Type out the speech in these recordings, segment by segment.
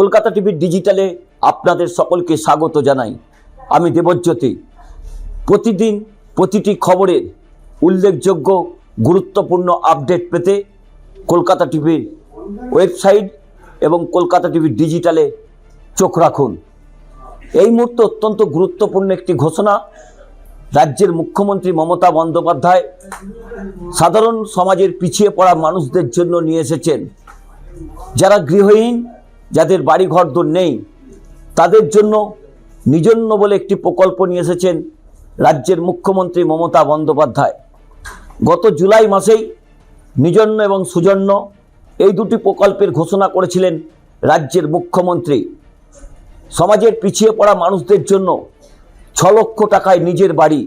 Kolkata TV ডিজিটালে আপনাদের সকলকে স্বাগত জানাই। আমি দেবজ্যোতি। প্রতিদিন প্রতিটি খবরের উল্লেখযোগ্য গুরুত্বপূর্ণ আপডেট পেতে কলকাতা টিভির ওয়েবসাইট এবং কলকাতা টিভি ডিজিটালে চোখ রাখুন। এই মুহূর্তে অত্যন্ত গুরুত্বপূর্ণ একটি ঘোষণা রাজ্যের মুখ্যমন্ত্রী মমতা বন্দ্যোপাধ্যায় সাধারণ সমাজের পিছিয়ে পড়া মানুষদের জন্য নিয়ে এসেছেন। যারা গৃহহীন, যাদের বাড়িঘর দূর নেই, তাদের জন্য নিজন্য বলে একটি প্রকল্প নিয়ে এসেছেন রাজ্যের মুখ্যমন্ত্রী মমতা বন্দ্যোপাধ্যায়। গত জুলাই মাসেই নিজন্য এবং সুজন্য এই দুটি প্রকল্পের ঘোষণা করেছিলেন রাজ্যের মুখ্যমন্ত্রী। সমাজের পিছিয়ে পড়া মানুষদের জন্য 6 লক্ষ টাকায় নিজের বাড়ি,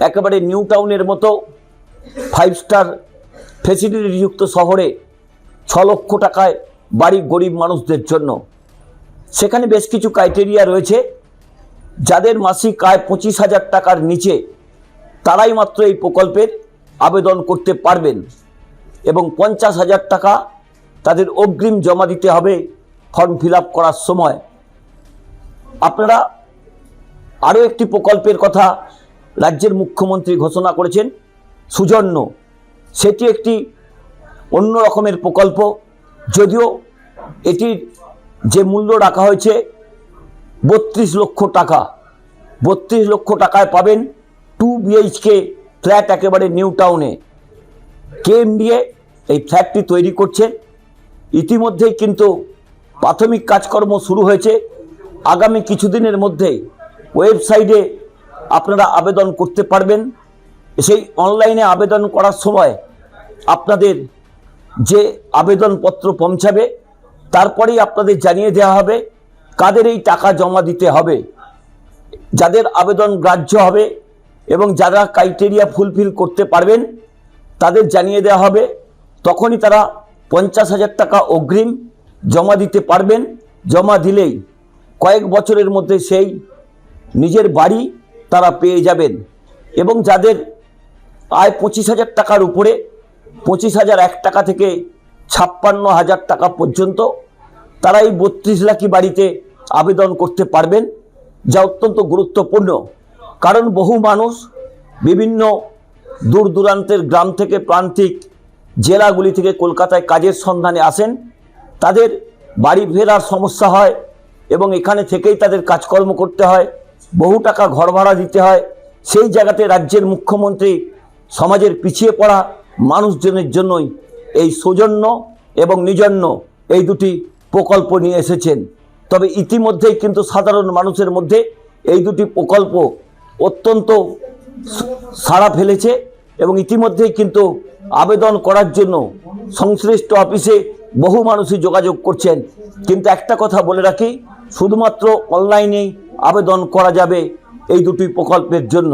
একেবারে নিউ টাউনের মতো 5 স্টার ফেসিলিটিযুক্ত শহরে 6 লক্ষ টাকায় বাড়ি গরিব মানুষদের জন্য। সেখানে বেশ কিছু ক্রাইটেরিয়া রয়েছে। যাদের মাসিক আয় 25,000 টাকার নিচে, তারাই মাত্র এই প্রকল্পের আবেদন করতে পারবেন এবং 50,000 টাকা তাদের অগ্রিম জমা দিতে হবে ফর্ম ফিল আপ করার সময়। আপনারা আরও একটি প্রকল্পের কথা রাজ্যের মুখ্যমন্ত্রী ঘোষণা করেছেন, সুজন্য। সেটি একটি অন্য রকমের প্রকল্প, যদিও এটির যে মূল্য রাখা হয়েছে 32 লক্ষ টাকা। 32 লক্ষ টাকায় পাবেন 2 BHK ফ্ল্যাট একেবারে নিউ টাউনে। KMDA এই ফ্ল্যাটটি তৈরি করছে। ইতিমধ্যেই কিন্তু প্রাথমিক কাজকর্ম শুরু হয়েছে। আগামী কিছুদিনের মধ্যে ওয়েবসাইটে আপনারা আবেদন করতে পারবেন। সেই অনলাইনে আবেদন করার সময় আপনাদের যে আবেদনপত্র পৌঁছাবে, তারপরেই আপনাদের জানিয়ে দেওয়া হবে কাদের এই টাকা জমা দিতে হবে। যাদের আবেদন গ্রাহ্য হবে এবং যারা ক্রাইটেরিয়া ফুলফিল করতে পারবেন, তাদের জানিয়ে দেওয়া হবে। তখনই তারা 50,000 টাকা অগ্রিম জমা দিতে পারবেন। জমা দিলেই কয়েক বছরের মধ্যে সেই নিজের বাড়ি তারা পেয়ে যাবেন। এবং যাদের আয় 25,000 টাকার উপরে, 25,001 টাকা থেকে 56,000 টাকা পর্যন্ত, তারা এই 32 লাখি বাড়িতে আবেদন করতে পারবেন, যা অত্যন্ত গুরুত্বপূর্ণ। কারণ বহু মানুষ বিভিন্ন দূর দূরান্তের গ্রাম থেকে, প্রান্তিক জেলাগুলি থেকে কলকাতায় কাজের সন্ধানে আসেন। তাদের বাড়ি ফেরার সমস্যা হয় এবং এখানে থেকেই তাদের কাজকর্ম করতে হয়, বহু টাকা ঘর ভাড়া দিতে হয়। সেই জায়গাতে রাজ্যের মুখ্যমন্ত্রী সমাজের পিছিয়ে পড়া মানুষজনের জন্যই এই সৌজন্য এবং নিজন্য এই দুটি প্রকল্প নিয়ে এসেছেন। তবে ইতিমধ্যেই কিন্তু সাধারণ মানুষের মধ্যে এই দুটি প্রকল্প অত্যন্ত সাড়া ফেলেছে এবং ইতিমধ্যেই কিন্তু আবেদন করার জন্য সংশ্লিষ্ট অফিসে বহু মানুষই যোগাযোগ করছেন। কিন্তু একটা কথা বলে রাখি, শুধুমাত্র অনলাইনেই আবেদন করা যাবে এই দুটি প্রকল্পের জন্য।